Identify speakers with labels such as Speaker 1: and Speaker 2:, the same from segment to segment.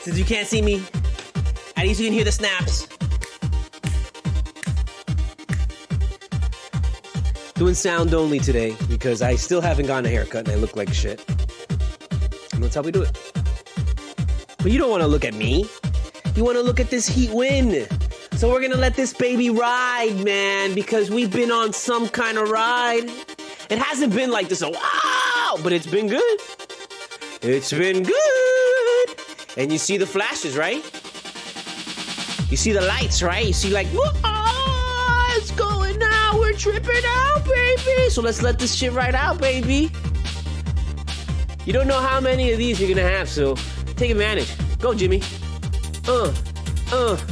Speaker 1: Since you can't see me, at least you can hear the snaps. Doing sound only today because I still haven't gotten a haircut and I look like shit. And that's how we do it. But you don't want to look at me. You want to look at this heat win. So we're going to let this baby ride, man, because we've been on some kind of ride. It hasn't been like this a while, but it's been good. It's been good. And you see the flashes, right? You see the lights, right? You see like, whoa, it's going out. We're tripping out, baby. So let's let this shit ride out, baby. You don't know how many of these you're going to have, so take advantage. Go, Jimmy. Ride out.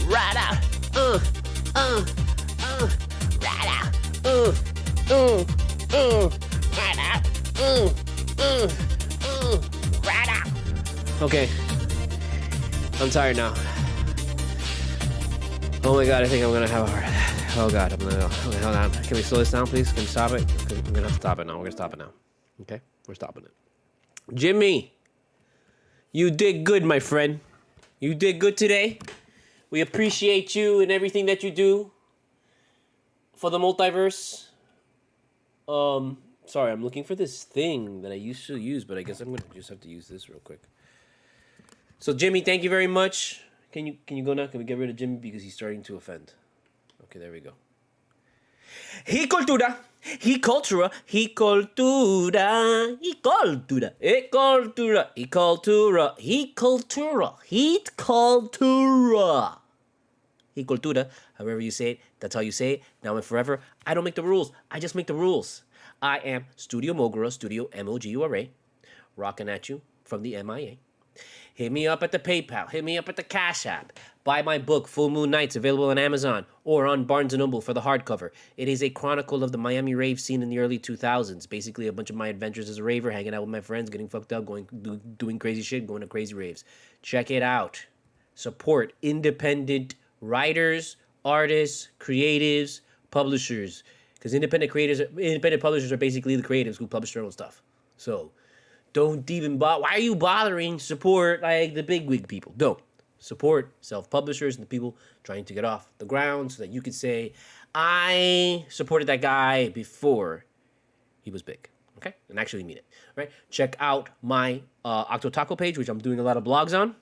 Speaker 1: Ride out. Ride out. Ride out. Okay. I'm tired now. Oh my god, I think I'm gonna have a heart attack. Oh god, okay, hold on. Can we slow this down, please? Can we stop it? I'm gonna have to stop it now. We're gonna stop it now. Okay? We're stopping it. Jimmy, you did good, my friend. You did good today. We appreciate you and everything that you do for the multiverse. Sorry, I'm looking for this thing that I used to use, but I guess I'm gonna just have to use this real quick. So Jimmy, thank you very much. Can you go now? Can we get rid of Jimmy because he's starting to offend? Okay, there we go. He cultura, he cultura, he cultura, he cultura, he cultura, he cultura, he cultura, he cultura. He cultura, however you say it, that's how you say it, now and forever. I don't make the rules, I just make the rules. I am Studio Mogura, Studio M-O-G-U-R-A, rocking at you from the MIA. Hit me up at the PayPal, hit me up at the CashApp. Buy my book, Full Moon Nights, available on Amazon or on Barnes & Noble for the hardcover. It is a chronicle of the Miami rave scene in the early 2000s. Basically, a bunch of my adventures as a raver, hanging out with my friends, getting fucked up, doing crazy shit, going to crazy raves. Check it out. Support independent writers, artists, creatives, publishers. Because independent publishers are basically the creatives who publish their own stuff. So, don't even bother. Why are you bothering to support like the big wig people? Don't. Support self-publishers and the people trying to get off the ground so that you could say, I supported that guy before he was big. Okay? And actually mean it. All right? Check out my Octo Taco page, which I'm doing a lot of blogs on.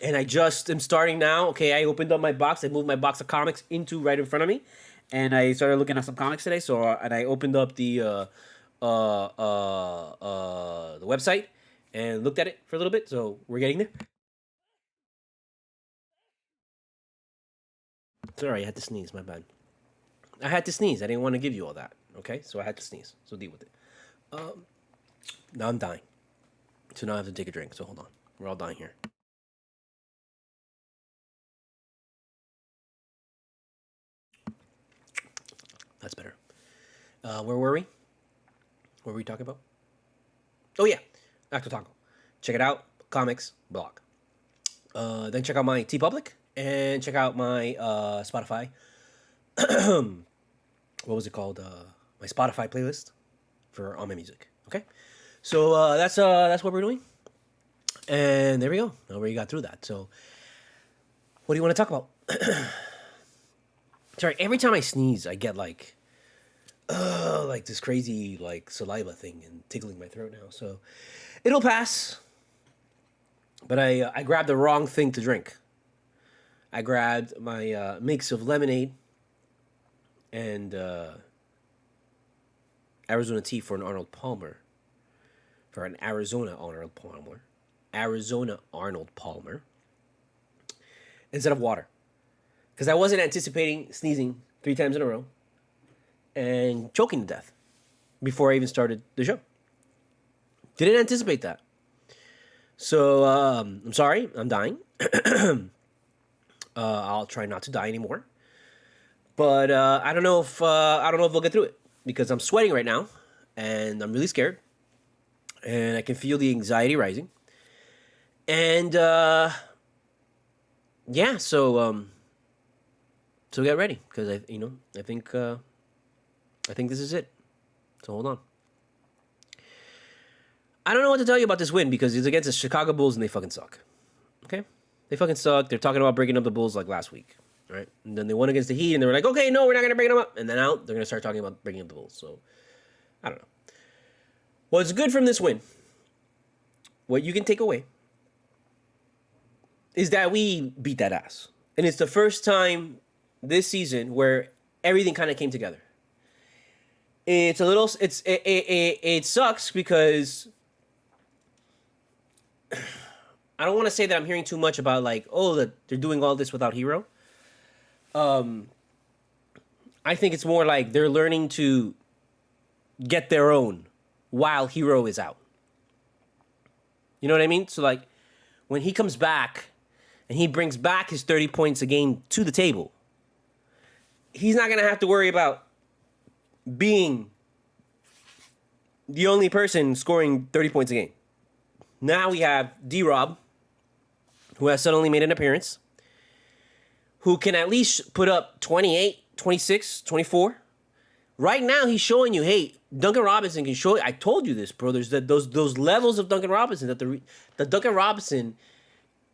Speaker 1: And I just am starting now. Okay, I opened up my box. I moved my box of comics into right in front of me. And I started looking at some comics today. So, and I opened up the website and looked at it for a little bit. So we're getting there. Sorry, I had to sneeze. My bad. I had to sneeze. I didn't want to give you all that. Okay, so I had to sneeze. So deal with it. Now I'm dying. So now I have to take a drink. So hold on. We're all dying here. That's better. Where were we? What were we talking about? Oh yeah, Acto Taco. Check it out. Comics blog. Then check out my TeePublic and check out my Spotify. What was it called? My Spotify playlist for all my music. Okay, so that's what we're doing. And there we go. Now we got through that. So, what do you want to talk about? Sorry, every time I sneeze, I get like this crazy like saliva thing and tickling my throat now. So it'll pass. But I grabbed the wrong thing to drink. I grabbed my mix of lemonade and Arizona tea for an Arnold Palmer. For an Arizona Arnold Palmer. Arizona Arnold Palmer. Instead of water. Because I wasn't anticipating sneezing 3 times in a row and choking to death before I even started the show. Didn't anticipate that. So, I'm sorry, I'm dying. I'll try not to die anymore. But I don't know if we'll get through it because I'm sweating right now and I'm really scared and I can feel the anxiety rising. And yeah, so get ready because I think this is it. So hold on. I don't know what to tell you about this win because it's against the Chicago Bulls and they fucking suck. Okay? They fucking suck. They're talking about breaking up the Bulls like last week. Right? And then they won against the Heat and they were like, okay, no, we're not going to break them up. And then out, they're going to start talking about breaking up the Bulls. So, I don't know. What's good from this win, what you can take away, is that we beat that ass. And it's the first time this season where everything kind of came together. It's a little, it sucks because I don't want to say that I'm hearing too much about like, oh, that they're doing all this without Hero. I think it's more like they're learning to get their own while Hero is out. You know what I mean? So like when he comes back and he brings back his 30 points a game to the table, he's not going to have to worry about being the only person scoring 30 points a game. Now we have D-Rob, who has suddenly made an appearance, who can at least put up 28, 26, 24. Right now, he's showing you, hey, Duncan Robinson can show you. I told you this, bro. There's those levels of Duncan Robinson that the Duncan Robinson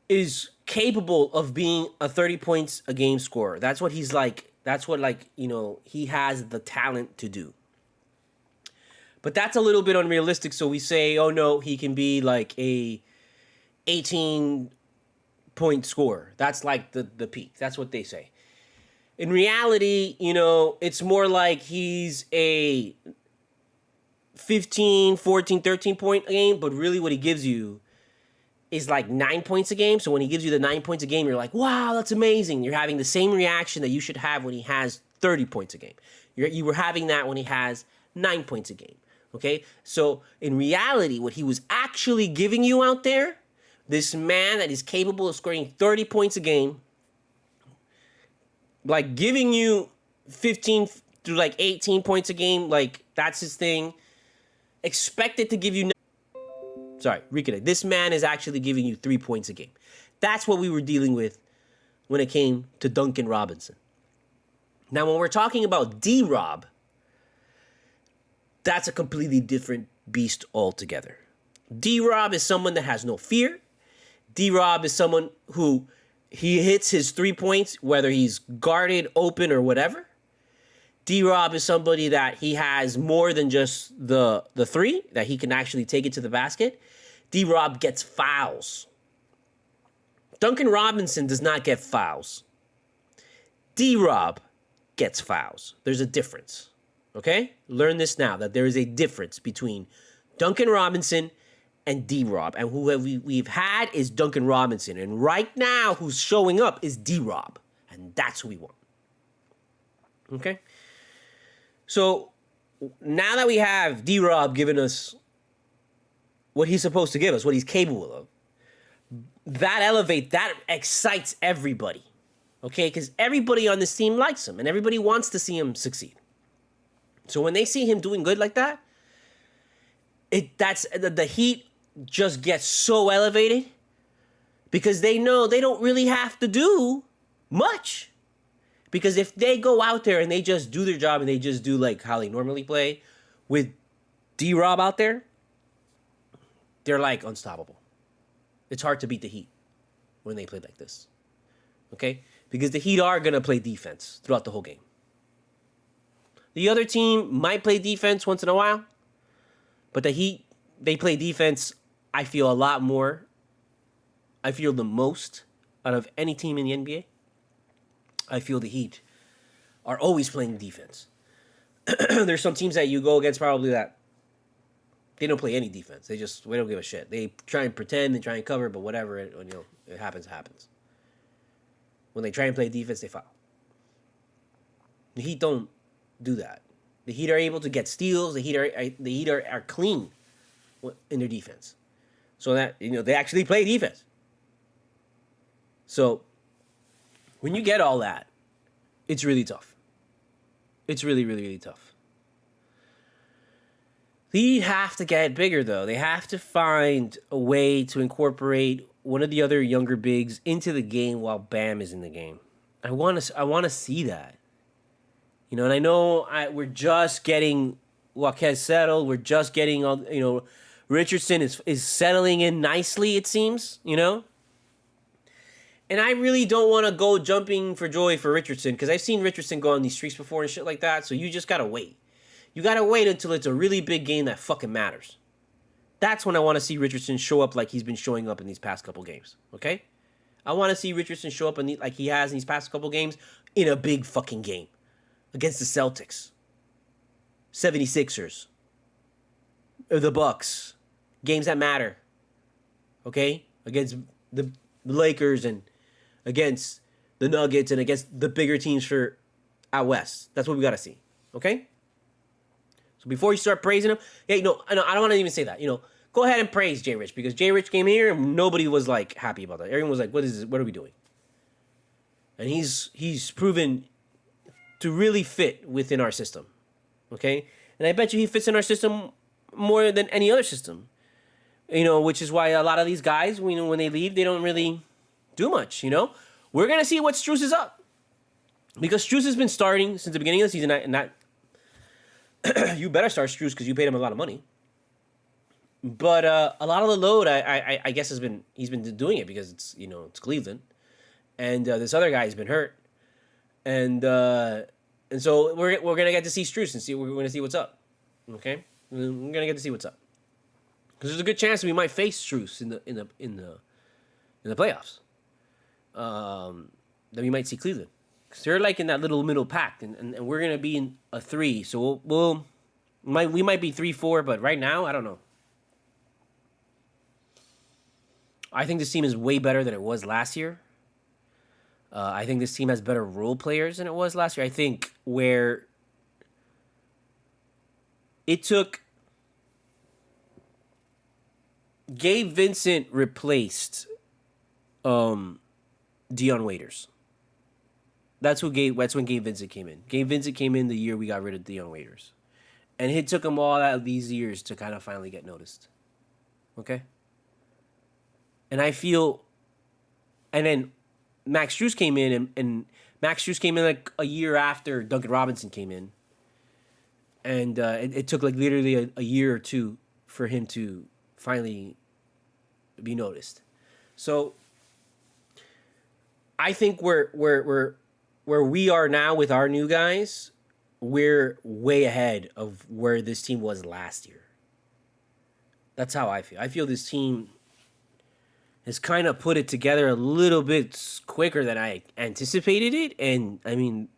Speaker 1: is capable of being a 30 points a game scorer. That's what he's like. That's what, like, you know, he has the talent to do. But that's a little bit unrealistic, so we say, oh, no, he can be like a 18-point scorer. That's like the peak. That's what they say. In reality, you know, it's more like he's a 15, 14, 13-point game, but really what he gives you is like 9 points a game. So when he gives you the 9 points a game, you're like, wow, that's amazing. You're having the same reaction that you should have when he has 30 points a game. You were having that when he has 9 points a game. Okay? So in reality, what he was actually giving you out there, this man that is capable of scoring 30 points a game, like giving you 15 to like 18 points a game, like that's his thing. Expected to give you... Sorry, reconnect. This man is actually giving you 3 points a game. That's what we were dealing with when it came to Duncan Robinson. Now, when we're talking about D-Rob, that's a completely different beast altogether. D-Rob is someone that has no fear. D-Rob is someone who he hits his 3 points, whether he's guarded, open, or whatever. D-Rob is somebody that he has more than just the three, that he can actually take it to the basket. D-Rob gets fouls. Duncan Robinson does not get fouls. D-Rob gets fouls. There's a difference. Okay? Learn this now, that there is a difference between Duncan Robinson and D-Rob. And who we've had is Duncan Robinson. And right now, who's showing up is D-Rob. And that's who we want. Okay? So, now that we have D-Rob giving us what he's supposed to give us, what he's capable of, that excites everybody. Okay? Because everybody on this team likes him. And everybody wants to see him succeed. So when they see him doing good like that, the heat just gets so elevated because they know they don't really have to do much. Because if they go out there and they just do their job and they just do like how they normally play with D-Rob out there, they're like unstoppable. It's hard to beat the Heat when they play like this. Okay? Because the Heat are going to play defense throughout the whole game. The other team might play defense once in a while, but the Heat, they play defense, I feel, a lot more. I feel the most out of any team in the NBA. I feel the Heat are always playing defense. There's some teams that you go against probably that they don't play any defense. We don't give a shit. They try and pretend, they try and cover, but whatever, it happens, it happens. When they try and play defense, they foul. The Heat don't do that. The Heat are able to get steals. The Heat are clean in their defense. So that, they actually play defense. So when you get all that, it's really tough. It's really, really, really tough. The Heat have to get bigger, though. They have to find a way to incorporate one of the other younger bigs into the game while Bam is in the game. I want to see that. And I know we're just getting Joaquez settled. We're just getting Richardson is settling in nicely, it seems, you know? And I really don't want to go jumping for joy for Richardson because I've seen Richardson go on these streaks before and shit like that, so you just got to wait. You got to wait until it's a really big game that fucking matters. That's when I want to see Richardson show up like he's been showing up in these past couple games, okay? I want to see Richardson show up like he has in these past couple games in a big fucking game against the Celtics, 76ers, or the Bucks, games that matter, okay? Against the Lakers and against the Nuggets and against the bigger teams for out west. That's what we got to see, okay? So before you start praising him, I don't want to even say that. Go ahead and praise J. Rich because J. Rich came here and nobody was like happy about that. Everyone was like, "What is this? What are we doing?" And he's proven to really fit within our system, okay? And I bet you he fits in our system more than any other system, which is why a lot of these guys, when they leave, they don't really do much. We're gonna see what Strus is up because Strus has been starting since the beginning of the season, and that. You better start Strus because you paid him a lot of money. But a lot of the load, I guess, he's been doing it because it's Cleveland, and this other guy has been hurt, and so we're gonna get to see Strus and we're gonna see what's up. Okay, we're gonna get to see what's up because there's a good chance we might face Strus in the playoffs. That we might see Cleveland. Because they're like in that little middle pack, and we're going to be in a 3. So we might be 3-4, but right now, I don't know. I think this team is way better than it was last year. I think this team has better role players than it was last year. I think where it took Gabe Vincent replaced Dion Waiters. That's when Gabe Vincent came in. Gabe Vincent came in the year we got rid of Dion Waiters. And it took him all these years to kind of finally get noticed. Okay? And I feel... And then Max Strus came in, and Max Strus came in like a year after Duncan Robinson came in. And it took like literally a year or two for him to finally be noticed. So I think we're where we are now with our new guys, we're way ahead of where this team was last year. That's how I feel. I feel this team has kind of put it together a little bit quicker than I anticipated it. And, I mean,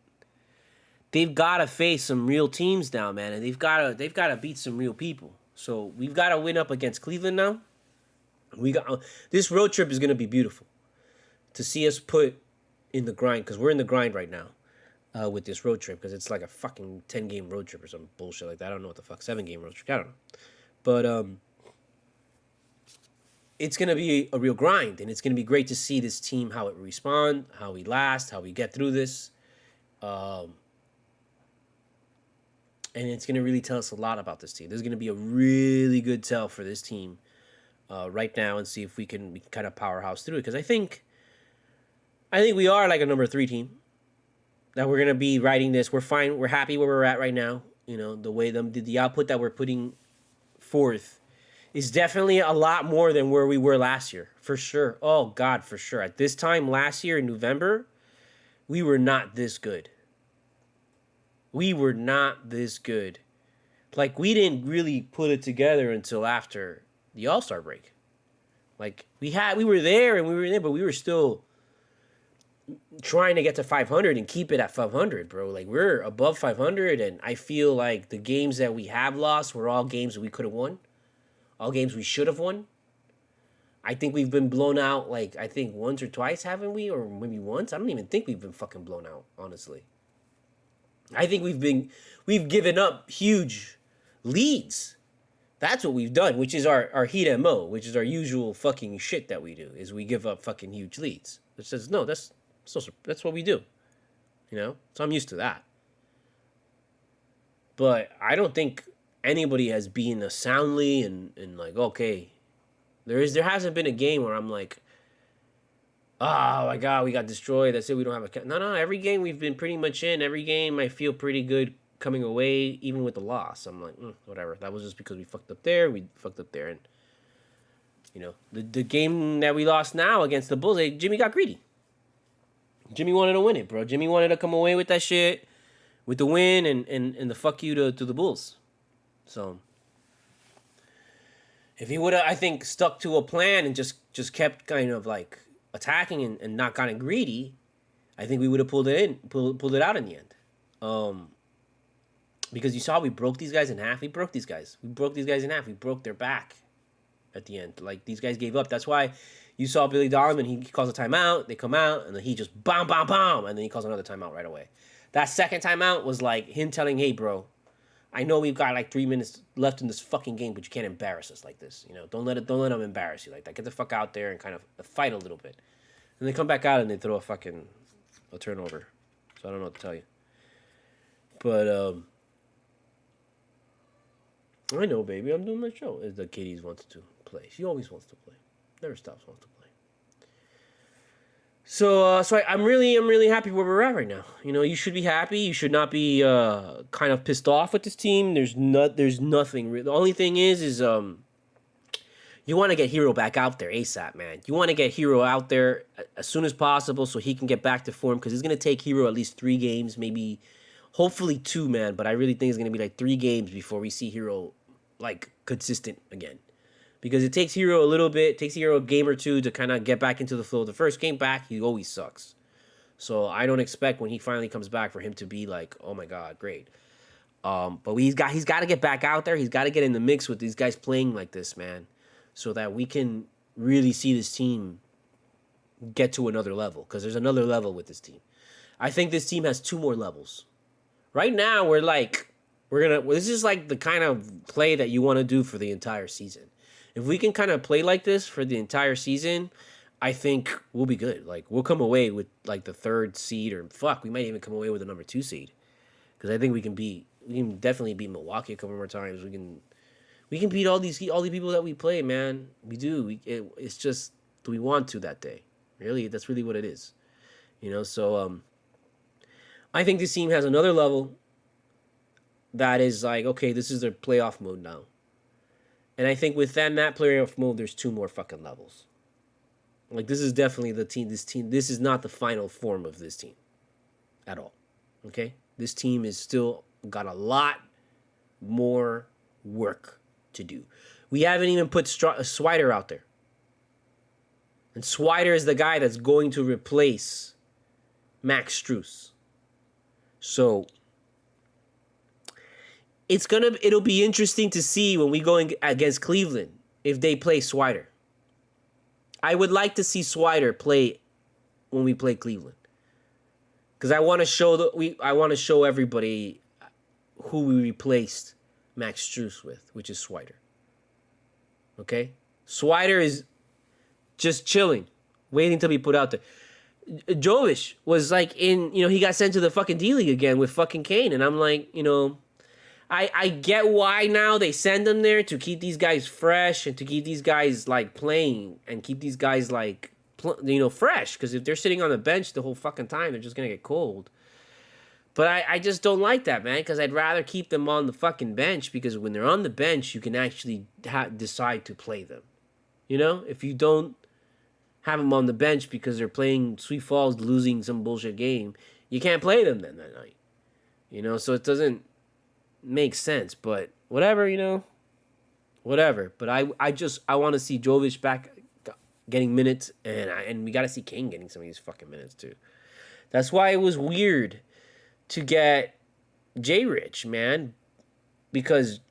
Speaker 1: they've got to face some real teams now, man. And they've got to beat some real people. So we've got to win up against Cleveland now. This road trip is going to be beautiful to see us put in the grind, because we're in the grind right now with this road trip, because it's like a fucking 10-game road trip or some bullshit like that. I don't know what the fuck, 7-game road trip. I don't know. But it's going to be a real grind, and it's going to be great to see this team, how it respond, how we last, how we get through this. And it's going to really tell us a lot about this team. There's going to be a really good tell for this team right now, and see if we can kind of powerhouse through it, because I think we are like a number 3 team. That we're gonna be riding this. We're fine. We're happy where we're at right now. The way the output that we're putting forth is definitely a lot more than where we were last year, for sure. Oh God, for sure. At this time last year in November, we were not this good. We were not this good. Like, we didn't really put it together until after the All-Star break. Like, we were there, but we were still trying to get to 500 and keep it at 500, bro. Like, we're above 500, and I feel like the games that we have lost were all games that we could have won. All games we should have won. I think we've been blown out, like, I think once or twice, haven't we? Or maybe once? I don't even think we've been fucking blown out, honestly. I think we've given up huge leads. That's what we've done, which is our Heat MO, which is our usual fucking shit that we do, is we give up fucking huge leads. It says, no, that's what we do, So I'm used to that. But I don't think anybody has beaten us soundly and like, okay, there hasn't been a game where I'm like, oh my God, we got destroyed. That's it. We don't have a... No, every game we've been pretty much in. Every game I feel pretty good coming away even with the loss. I'm like, whatever. That was just because we fucked up there. We fucked up there, and the game that we lost now against the Bulls, Jimmy got greedy. Jimmy wanted to win it, bro. Jimmy wanted to come away with that shit, with the win, and the fuck you to the Bulls. So if he would have, I think, stuck to a plan and just kept kind of like attacking and not gotten greedy, I think we would have pulled it out in the end. Because you saw we broke these guys in half. We broke these guys in half. We broke their back at the end. Like, these guys gave up. That's why you saw Billy Donovan. He calls a timeout. They come out, and then he just bam, bam, bam, and then he calls another timeout right away. That second timeout was like him telling, hey, bro, I know we've got like 3 minutes left in this fucking game, but you can't embarrass us like this. Don't let them embarrass you like that. Get the fuck out there and kind of fight a little bit. And they come back out and they throw a turnover. So I don't know what to tell you. But I know, baby. I'm doing my show. As the Katie's wants to play. She always wants to play. Never stops wants to play. So I'm really happy where we're at right now. You should be happy. You should not be kind of pissed off with this team. There's nothing. The only thing is you want to get Hero back out there ASAP, man. You want to get Hero out there as soon as possible so he can get back to form, because it's going to take Hero at least 3 games, maybe, hopefully 2, man. But I really think it's going to be like 3 games before we see Hero like consistent again. Because it takes Hero a little bit, takes Hero a game or 2 to kind of get back into the flow. The first game back, he always sucks. So I don't expect when he finally comes back for him to be like, oh my God, great. But he's got to get back out there. He's got to get in the mix with these guys playing like this, man, so that we can really see this team get to another level. Because there's another level with this team. I think this team has 2 more levels. Right now, this is like the kind of play that you want to do for the entire season. If we can kind of play like this for the entire season, I think we'll be good. Like, we'll come away with like the 3rd seed, or we might even come away with the number 2 seed. Because I think we can definitely beat Milwaukee a couple more times. We can beat all the people that we play, man. We do. It's just, do we want to that day? Really, that's really what it is. So I think this team has another level that is like, okay, this is their playoff mode now. And I think within that playoff mode, there's 2 more fucking levels. Like, this is definitely the team. This is not the final form of this team at all. Okay? This team is still got a lot more work to do. We haven't even put Swider out there. And Swider is the guy that's going to replace Max Strus. So it'll be interesting to see when we go against Cleveland if they play Swider. I would like to see Swider play when we play Cleveland, because I want to show everybody who we replaced Max Strus with, which is Swider. Okay, Swider is just chilling, waiting to be put out there. Jovic was like he got sent to the fucking D League again with fucking Kane, and I'm like, I get why now they send them there, to keep these guys fresh and to keep these guys like playing and keep these guys like fresh, because if they're sitting on the bench the whole fucking time, they're just gonna get cold. But I just don't like that, man, because I'd rather keep them on the fucking bench, because when they're on the bench, you can actually decide to play them. If you don't have them on the bench because they're playing Sweet Falls, losing some bullshit game, you can't play them then that night. So it doesn't make sense, but whatever, whatever. But I want to see Jovic back getting minutes, and we got to see Kane getting some of these fucking minutes too. That's why it was weird to get J-Rich, man, because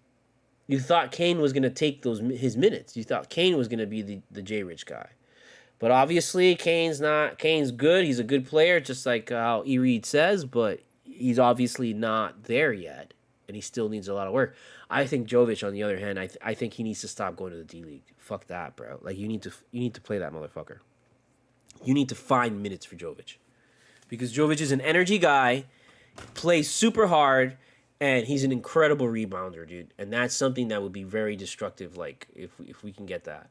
Speaker 1: you thought Kane was going to take his minutes. You thought Kane was going to be the J-Rich guy. But obviously Kane's not. Kane's good. He's a good player, just like how E. Reed says, but he's obviously not there yet, and he still needs a lot of work. I think Jovic, on the other hand, I think he needs to stop going to the D League. Fuck that, bro. Like, you need to play that motherfucker. You need to find minutes for Jovic, because Jovic is an energy guy, plays super hard, and he's an incredible rebounder, dude. And that's something that would be very destructive. Like, if we can get that.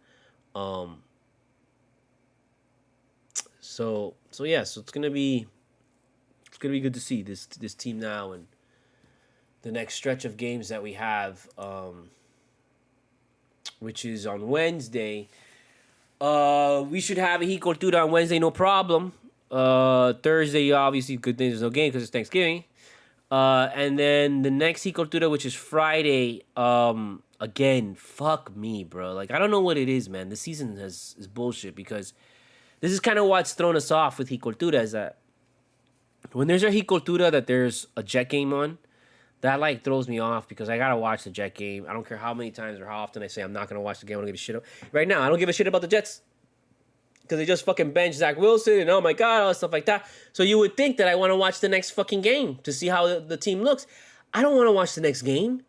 Speaker 1: So it's gonna be good to see this team now, and the next stretch of games that we have, which is on Wednesday. We should have a Heat Cultura on Wednesday, no problem. Thursday, obviously, good thing there's no game because it's Thanksgiving. And then the next Heat Cultura, which is Friday. Again, fuck me, bro. Like, I don't know what it is, man. The season is bullshit because this is kind of what's thrown us off with Heat Cultura is that when there's a Heat Cultura that there's a Jet game on, that like throws me off because I gotta watch the Jet game. I don't care how many times or how often I say I'm not gonna watch the game. I don't give a shit. Right now, I don't give a shit about the Jets because they just fucking benched Zach Wilson and oh my god, all that stuff like that. So you would think that I want to watch the next fucking game to see how the team looks. I don't want to watch the next game.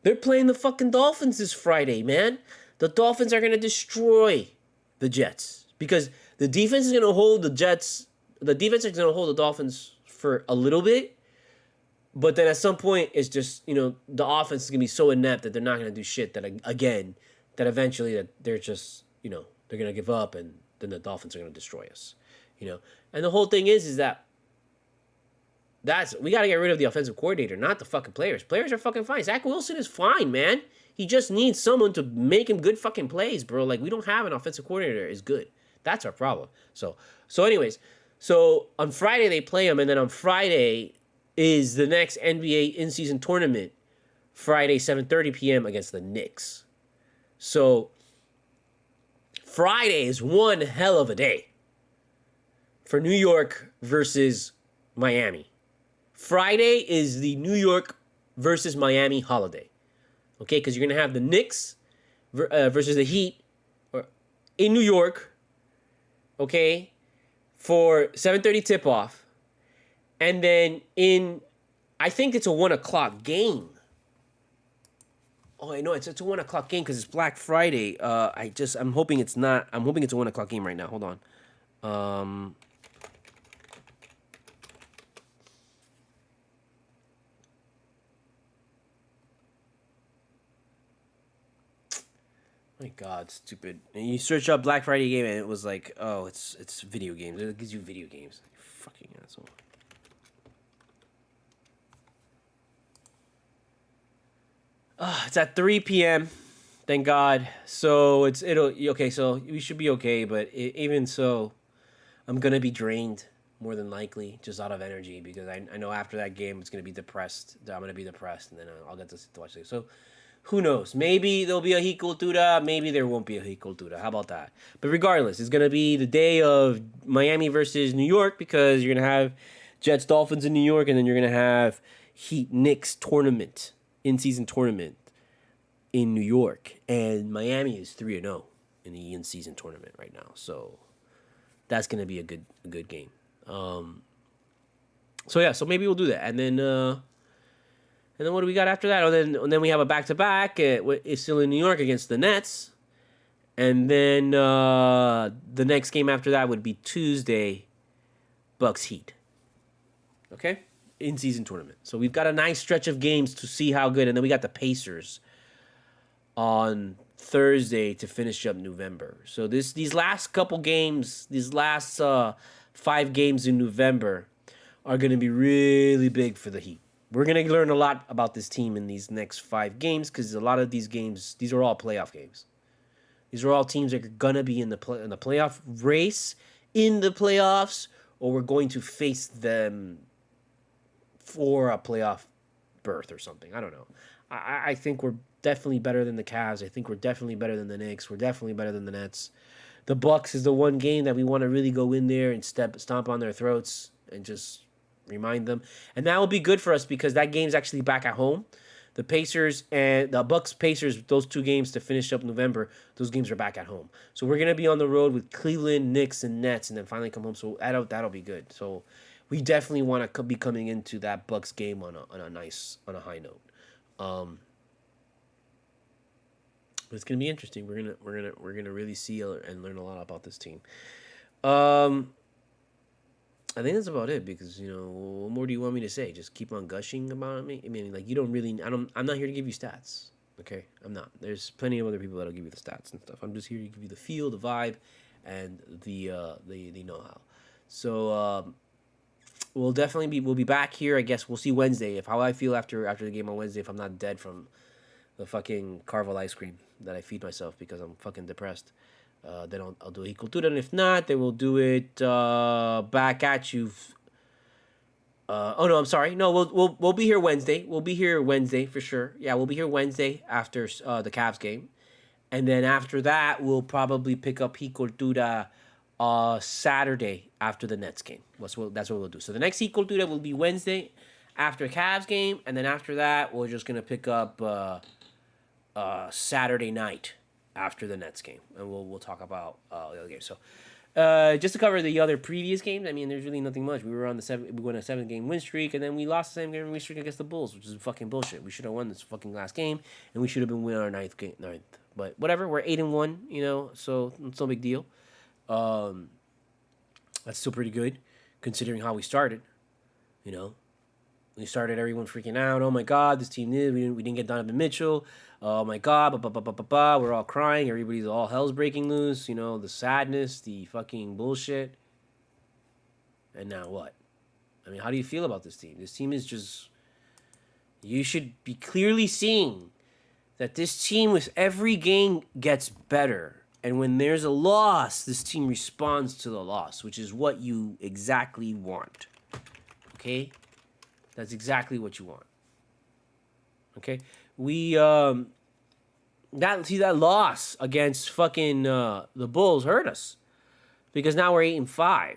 Speaker 1: They're playing the fucking Dolphins this Friday, man. The Dolphins are gonna destroy the Jets because the defense is gonna hold the Jets. The defense is gonna hold the Dolphins for a little bit. But then at some point, it's just, the offense is going to be so inept that they're not going to do shit that, again, that eventually that they're just, they're going to give up and then the Dolphins are going to destroy us, And the whole thing is that we got to get rid of the offensive coordinator, not the fucking players. Players are fucking fine. Zach Wilson is fine, man. He just needs someone to make him good fucking plays, bro. Like, we don't have an offensive coordinator is good. That's our problem. So anyways, on Friday they play him, and then on Friday is the next NBA in-season tournament, Friday, 7:30 p.m. against the Knicks. So, Friday is one hell of a day for New York versus Miami. Friday is the New York versus Miami holiday. Okay, because you're going to have the Knicks versus the Heat in New York, okay, for 7:30 tip-off. And then I think it's a 1 o'clock game. Oh, I know it's a 1 o'clock game because it's Black Friday. I'm hoping it's not. I'm hoping it's a 1 o'clock game right now. Hold on. My God, stupid. And you search up Black Friday game and it was like, oh, it's video games. It gives you video games. You fucking asshole. It's at 3 p.m. Thank God. So so we should be okay. But even so, I'm gonna be drained more than likely, just out of energy because I know after that game it's gonna be depressed. I'm gonna be depressed, and then I'll get to watch it. So who knows? Maybe there'll be a Heat Cultura. Maybe there won't be a Heat Cultura. How about that? But regardless, it's gonna be the day of Miami versus New York because you're gonna have Jets Dolphins in New York, and then you're gonna have Heat Knicks tournament. In-season tournament in New York, and Miami is 3-0 in the in-season tournament right now. So that's gonna be a good game. So maybe we'll do that, and then what do we got after that? And then we have a back-to-back. It's still in New York against the Nets, and then the next game after that would be Tuesday, Bucks Heat. Okay. In-season tournament. So we've got a nice stretch of games to see how good. And then we got the Pacers on Thursday to finish up November. So these last couple games, these last 5 games in November are going to be really big for the Heat. We're going to learn a lot about this team in these next 5 games because a lot of these games, these are all playoff games. These are all teams that are going to be in the playoff race, in the playoffs, or we're going to face them for a playoff berth or something. I don't know. I think we're definitely better than the Cavs. I think we're definitely better than the Knicks. We're definitely better than the Nets. The Bucks is the one game that we want to really go in there and stomp on their throats and just remind them. And that will be good for us because that game's actually back at home. The Pacers and the Bucks Pacers, those 2 games to finish up November, those games are back at home. So we're going to be on the road with Cleveland, Knicks, and Nets, and then finally come home. So that'll be good. So we definitely want to be coming into that Bucks game on a high note. It's gonna be interesting. We're gonna really see and learn a lot about this team. I think that's about it because what more do you want me to say? Just keep on gushing about me. I mean, like you don't really. I'm not here to give you stats. Okay, I'm not. There's plenty of other people that'll give you the stats and stuff. I'm just here to give you the feel, the vibe, and the know-how. So we'll be back here. I guess we'll see Wednesday if how I feel after the game on Wednesday, if I'm not dead from the fucking Carvel ice cream that I feed myself because I'm fucking depressed. Then I'll do a Cultura, and if not, then we'll do it back at you. Oh no, I'm sorry. No, we'll be here Wednesday. We'll be here Wednesday for sure. Yeah, we'll be here Wednesday after the Cavs game, and then after that, we'll probably pick up Cultura Saturday after the Nets game. That's what we'll do. So the next Cultura will be Wednesday after Cavs game, and then after that, we're just gonna pick up Saturday night after the Nets game, and we'll talk about the other games. So. Just to cover the other previous games, I mean, there's really nothing much. We went a 7-game win streak, and then we lost the same game win streak against the Bulls, which is fucking bullshit. We should have won this fucking last game, and we should have been winning our ninth. But whatever, we're 8-1, so it's no big deal. That's still pretty good, considering how we started. We started everyone freaking out. Oh my God, this team did. We didn't get Donovan Mitchell. Oh my God, we're all crying. Everybody's all hell's breaking loose. The sadness, the fucking bullshit. And now what? I mean, how do you feel about this team? This team is just. You should be clearly seeing that this team with every game gets better. And when there's a loss, this team responds to the loss, which is what you exactly want. Okay? That's exactly what you want. Okay? We that loss against fucking the Bulls hurt us. Because now we're 8-5.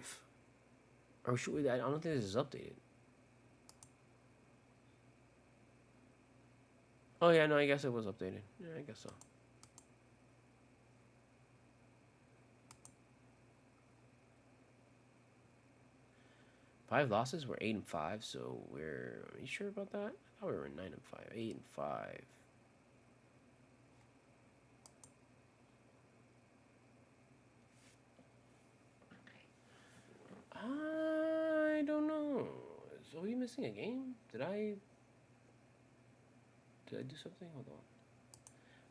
Speaker 1: Or should we, I don't think this is updated. Oh yeah, no, I guess it was updated. Yeah, I guess so. Five losses. We're 8-5. So are you sure about that? I thought we were 9-5. 8-5. I don't know. So are we missing a game? Did I do something? Hold on.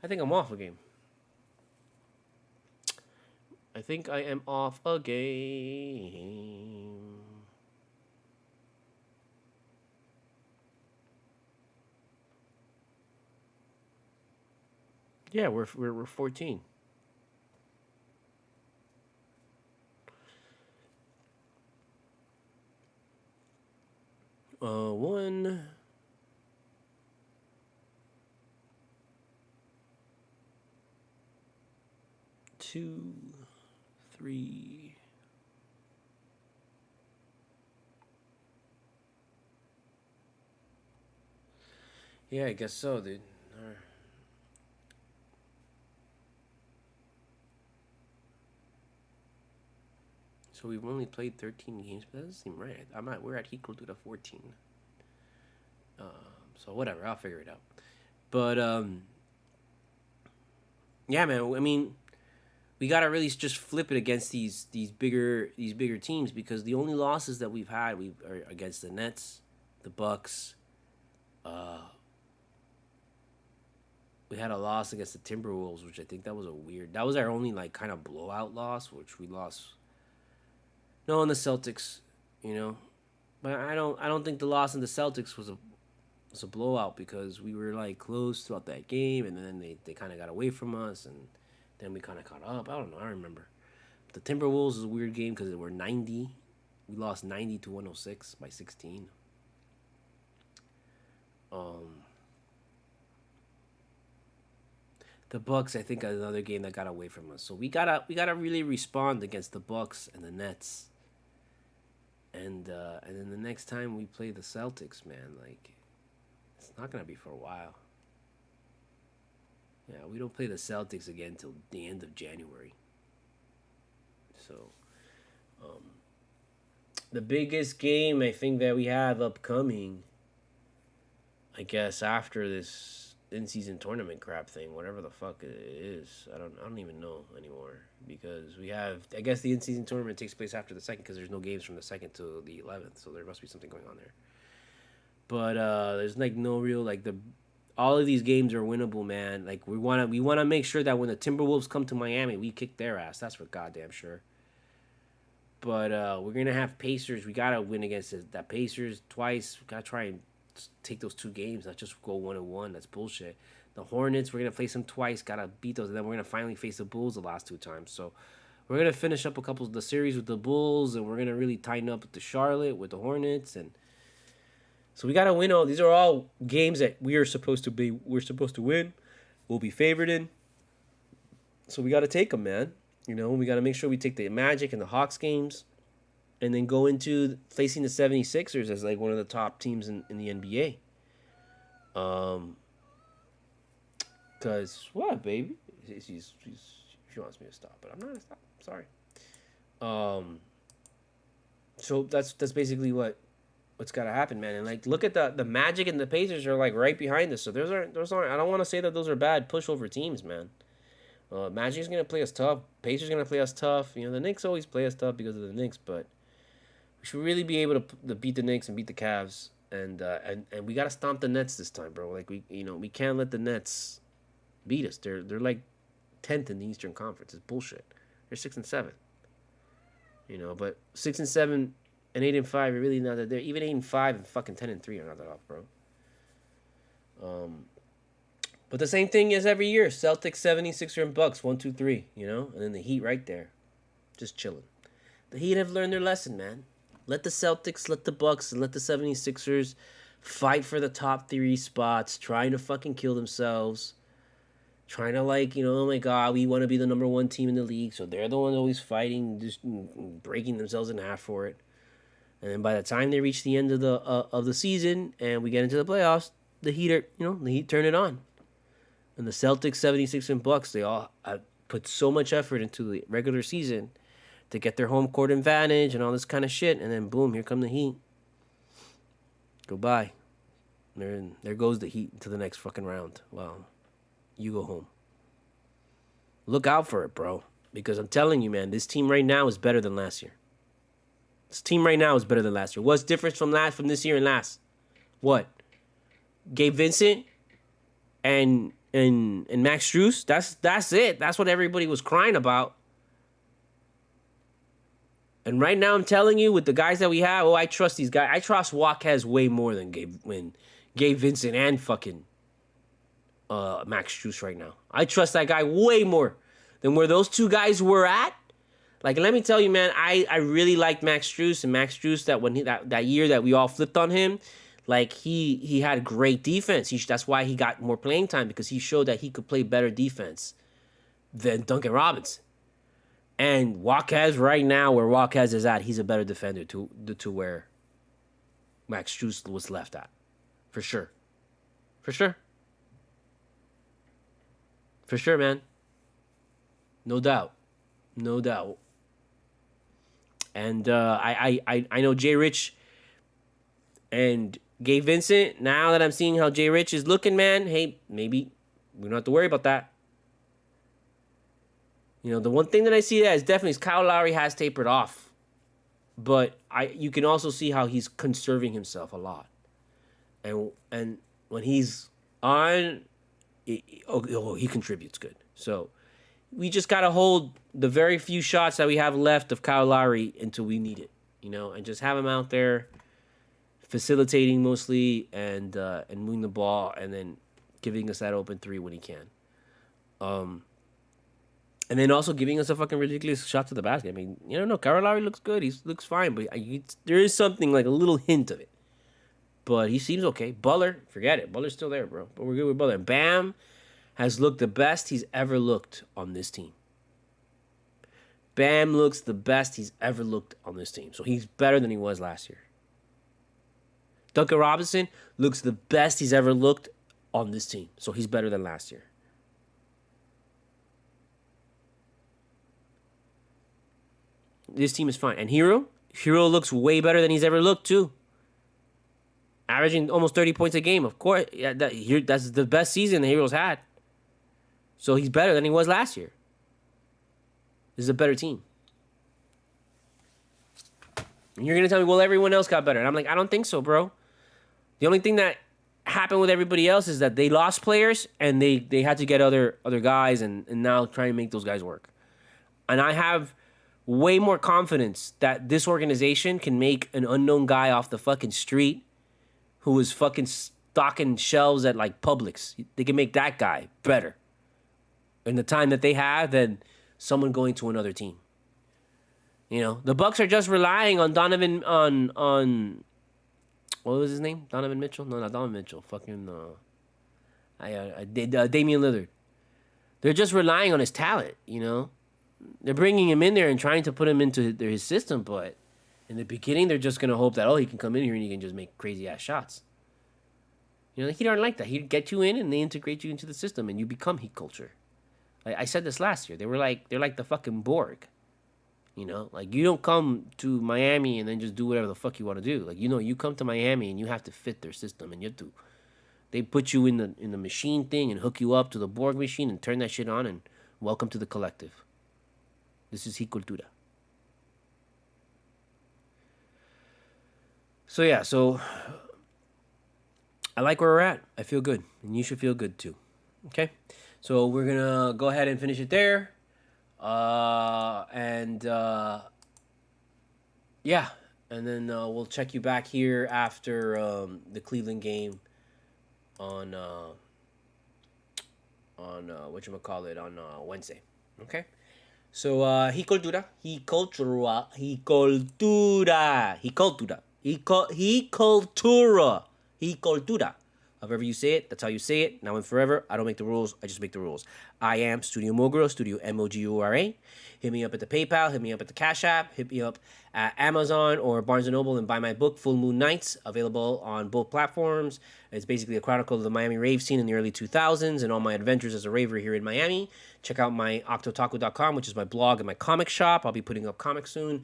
Speaker 1: I think I'm off a game. I think I am off a game. Yeah, we're 14. One. 2, 3. Yeah, I guess so, dude. So we've only played 13 games, but that doesn't seem right. We're at equal to the 14. So whatever, I'll figure it out. But yeah, man. I mean, we gotta really just flip it against these bigger teams, because the only losses that we've had are against the Nets, the Bucks. We had a loss against the Timberwolves, which I think that was our only like kind of blowout loss, which we lost. No, in the Celtics, but I don't think the loss in the Celtics was a blowout, because we were like close throughout that game, and then they kind of got away from us, and then we kind of caught up. I don't know. I remember. The Timberwolves is a weird game because they were 90. We lost 90 to 106 by 16. The Bucks, I think, is another game that got away from us. So we gotta really respond against the Bucks and the Nets. And then the next time we play the Celtics, man, like, it's not gonna be for a while. Yeah, we don't play the Celtics again until the end of January. So, the biggest game I think that we have upcoming, I guess, after this in-season tournament crap thing, whatever the fuck it is, I don't even know anymore, because we have, I guess the in-season tournament takes place after the second, because there's no games from the 2nd to the 11th, so there must be something going on there. But there's like no real, like, all of these games are winnable, man. Like, we wanna make sure that when the Timberwolves come to Miami, we kick their ass. That's for goddamn sure. But we're gonna have Pacers. We gotta win against that Pacers twice. We gotta try and take those 2 games, not just go 1-1. That's bullshit. The Hornets, we're gonna face them twice. Gotta beat those, and then we're gonna finally face the Bulls the last 2 times. So we're gonna finish up a couple of the series with the Bulls, and we're gonna really tighten up with the Charlotte, with the Hornets, and so we gotta win all. These are all games that we're supposed to win. We'll be favored in. So we gotta take them, man. We gotta make sure we take the Magic and the Hawks games, and then go into facing the 76ers as like one of the top teams in the NBA. Cause what, baby? She wants me to stop, but I'm not gonna stop. Sorry. So that's basically what's gotta happen, man. And like, look at the Magic and the Pacers are like right behind us. So those aren't. I don't want to say that those are bad pushover teams, man. Magic's gonna play us tough. Pacers gonna play us tough. The Knicks always play us tough because of the Knicks, but we should really be able to beat the Knicks and beat the Cavs, and we gotta stomp the Nets this time, bro. Like we can't let the Nets beat us. They're like 10th in the Eastern Conference. It's bullshit. They're 6 and 7. But 6 and 7 and 8 and 5 are really not that. They're even 8 and 5 and fucking 10 and 3 are not that off, bro. But the same thing as every year. Celtics, 76ers, and Bucks, 1, 2, 3. And then the Heat right there, just chilling. The Heat have learned their lesson, man. Let the Celtics, let the Bucks, and let the 76ers fight for the top 3 spots, trying to fucking kill themselves. Trying to oh my God, we want to be the number 1 team in the league. So they're the ones always fighting, just breaking themselves in half for it. And then by the time they reach the end of the season and we get into the playoffs, the Heat turn it on. And the Celtics, 76, and Bucks, they all put so much effort into the regular season to get their home court advantage and all this kind of shit. And then boom, here come the Heat. Goodbye. There goes the Heat to the next fucking round. Well, you go home. Look out for it, bro. Because I'm telling you, man, this team right now is better than last year. This team right now is better than last year. What's different from this year and last? What? Gabe Vincent and Max Strus? That's it. That's what everybody was crying about. And right now, I'm telling you, with the guys that we have, I trust these guys. I trust Waquez way more than Gabe Vincent and fucking Max Strus right now. I trust that guy way more than where those 2 guys were at. Like, let me tell you, man, I really liked Max Strus, and Max Strus that year that we all flipped on him, like he had great defense. That's why he got more playing time, because he showed that he could play better defense than Duncan Robinson. And Waquez right now, where Waquez is at, he's a better defender to where Max Strus was left at, for sure, man. No doubt. And I know Jay Rich and Gabe Vincent. Now that I'm seeing how Jay Rich is looking, man, hey, maybe we don't have to worry about that. The one thing that I see that is definitely Kyle Lowry has tapered off, but you can also see how he's conserving himself a lot, and when he's on, he contributes good. So we just gotta hold the very few shots that we have left of Kyle Lowry until we need it, and just have him out there facilitating mostly and moving the ball, and then giving us that open 3 when he can. And then also giving us a fucking ridiculous shot to the basket. I mean, Kyle Lowry looks good. He looks fine, but there is something like a little hint of it. But he seems okay. Butler, forget it. Butler's still there, bro. But we're good with Butler. And Bam has looked the best he's ever looked on this team. Bam looks the best he's ever looked on this team. So he's better than he was last year. Duncan Robinson looks the best he's ever looked on this team. So he's better than last year. This team is fine. And Hero looks way better than he's ever looked, too. Averaging almost 30 points a game, of course. Yeah, that's the best season the Hero's had. So he's better than he was last year. This is a better team. And you're going to tell me, well, everyone else got better. And I'm like, I don't think so, bro. The only thing that happened with everybody else is that they lost players and they had to get other guys and now try and make those guys work. And I have way more confidence that this organization can make an unknown guy off the fucking street who was fucking stocking shelves at like Publix. They can make that guy better in the time that they have than someone going to another team. You know, the Bucks are just relying on Donovan on what was his name? Donovan Mitchell? No, not Donovan Mitchell. Fucking Damian Lillard. They're just relying on his talent, you know? They're bringing him in there and trying to put him into his system, but in the beginning, they're just going to hope that, he can come in here and he can just make crazy-ass shots. You know, Heat aren't like that. He'd get you in and they integrate you into the system and you become Heat culture. I said this last year. They're like the fucking Borg. You know, like you don't come to Miami and then just do whatever the fuck you want to do. Like, you know, you come to Miami and you have to fit their system and you have to. They put you in the machine thing and hook you up to the Borg machine and turn that shit on and welcome to the collective. This is Cultura. So yeah, I like where we're at. I feel good, and you should feel good too. Okay, so we're gonna go ahead and finish it there. Yeah, and then we'll check you back here after the Cleveland game on whatchamacallit on Wednesday. Okay, so Cultura. However you say it, that's how you say it. Now and forever, I don't make the rules. I just make the rules. I am Studio Mogura, Studio Mogura. Hit me up at the PayPal. Hit me up at the CashApp. Hit me up at Amazon or Barnes & Noble and buy my book, Full Moon Nights, available on both platforms. It's basically a chronicle of the Miami rave scene in the early 2000s and all my adventures as a raver here in Miami. Check out my octotaku.com, which is my blog and my comic shop. I'll be putting up comics soon.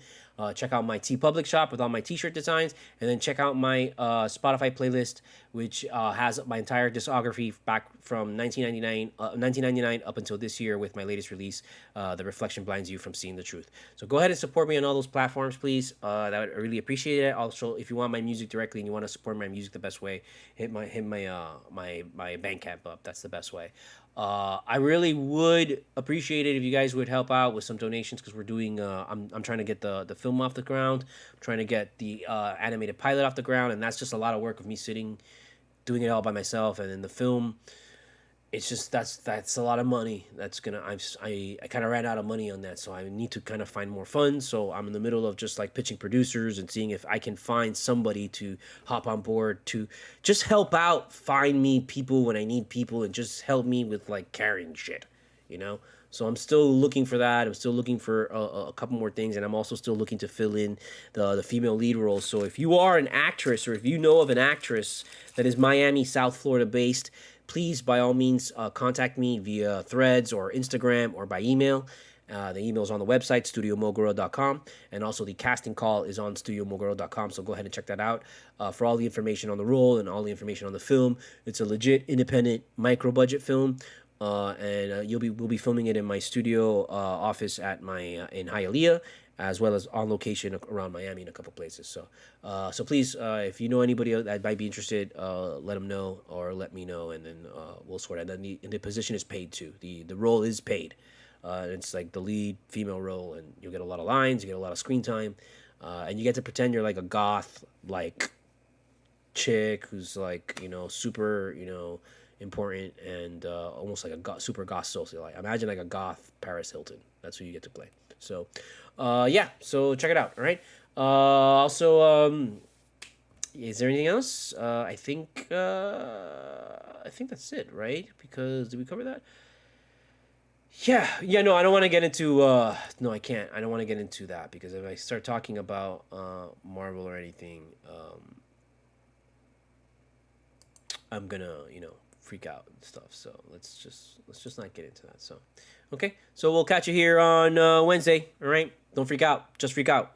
Speaker 1: Check out my TeePublic shop with all my t-shirt designs. And then check out my Spotify playlist, which has my entire discography back from 1999 up until this year with my latest release, The Reflection Blinds You from Seeing the Truth. So go ahead and support me on all those platforms, please. That would really appreciate it. Also, if you want my music directly and you want to support my music the best way, hit my Bandcamp up. That's the best way. I really would appreciate it if you guys would help out with some donations because we're doing. I'm trying to get the film off the ground. I'm trying to get the animated pilot off the ground, and that's just a lot of work of me sitting, doing it all by myself. And then the film, it's just that's a lot of money. That's gonna. I kind of ran out of money on that, so I need to kind of find more funds. So I'm in the middle of just like pitching producers and seeing if I can find somebody to hop on board to just help out, find me people when I need people, and just help me with like carrying shit, you know. So I'm still looking for that. I'm still looking for a couple more things, and I'm also still looking to fill in the female lead role. So if you are an actress or if you know of an actress that is Miami, South Florida based, please, by all means, contact me via Threads or Instagram or by email. The email is on the website, studiomogura.com, and also the casting call is on studiomogura.com, so go ahead and check that out for all the information on the role and all the information on the film. It's a legit, independent, micro-budget film, and we'll be filming it in my studio office at in Hialeah, as well as on location around Miami in a couple places. So please, if you know anybody that might be interested, let them know or let me know, and then we'll sort it. And then the position is paid too. The role is paid. It's like the lead female role, and you'll get a lot of lines, you get a lot of screen time, and you get to pretend you're like a goth like chick who's like, you know, super, you know, important and almost like a super goth socialite. Imagine like a goth Paris Hilton. That's who you get to play. So, yeah. So check it out. All right. Also, is there anything else? I think that's it, right? Because did we cover that? Yeah. No, I don't want to get into. No, I can't. I don't want to get into that because if I start talking about Marvel or anything, I'm gonna, you know, freak out and stuff. So let's just not get into that. So, okay. So we'll catch you here on Wednesday. All right. Don't freak out. Just freak out.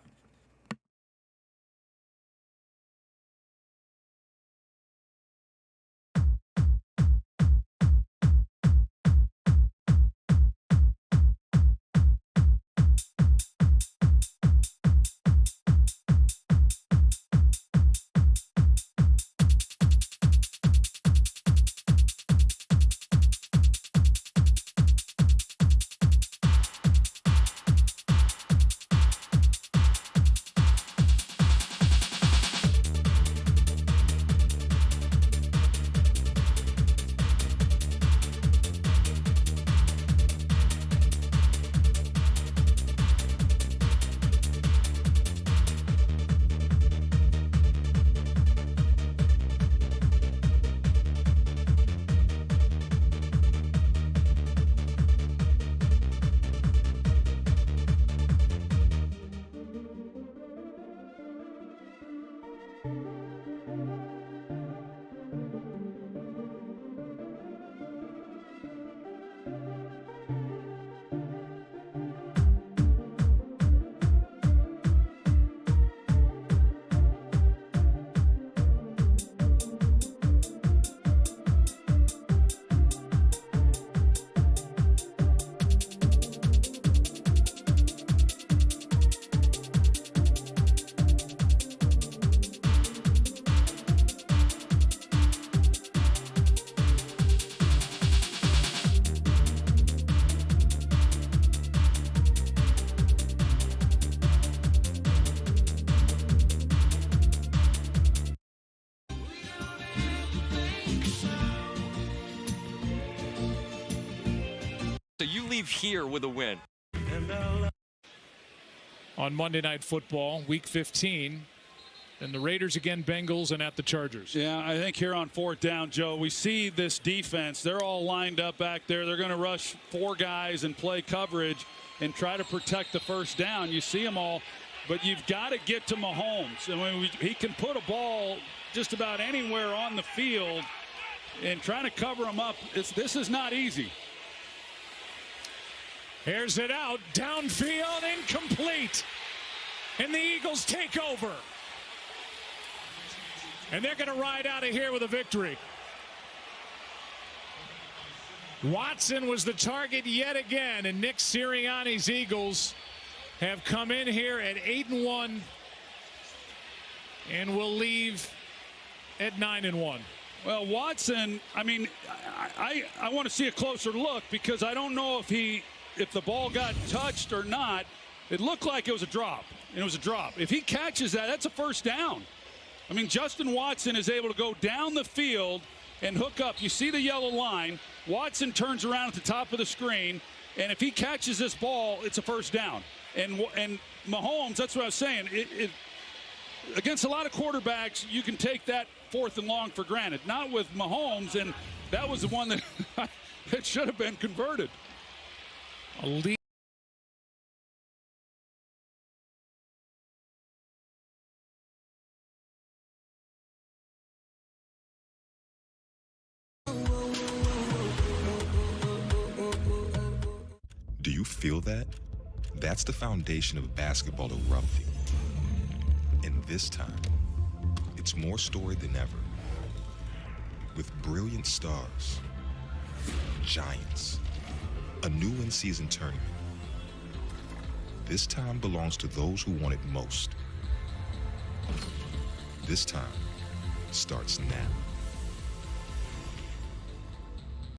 Speaker 2: leave here with a win.
Speaker 3: On Monday Night Football, Week 15. And the Raiders again, Bengals, and at the Chargers.
Speaker 4: Yeah, I think here on fourth down, Joe, we see this defense. They're all lined up back there. They're going to rush 4 guys and play coverage and try to protect the first down. You see them all, but you've got to get to Mahomes. I mean, he can put a ball just about anywhere on the field, and trying to cover him up, this is not easy.
Speaker 3: Here's it out, downfield, incomplete. And the Eagles take over. And they're going to ride out of here with a victory. Watson was the target yet again, and Nick Sirianni's Eagles have come in here at 8-1 and will leave at 9-1.
Speaker 4: Well, Watson, I mean, I want to see a closer look, because I don't know if the ball got touched or not. It looked like it was a drop, and it was a drop. If he catches that, that's a first down. I mean, Justin Watson is able to go down the field and hook up. You see the yellow line. Watson turns around at the top of the screen, and if he catches this ball, it's a first down. And Mahomes, that's what I was saying. Against a lot of quarterbacks, you can take that 4th and long for granted. Not with Mahomes, and that was the one that it should have been converted.
Speaker 3: A lead.
Speaker 5: Do you feel that? That's the foundation of basketball erupting. And this time, it's more storied than ever. With brilliant stars, giants, a new in-season tournament. This time belongs to those who want it most. This time starts now.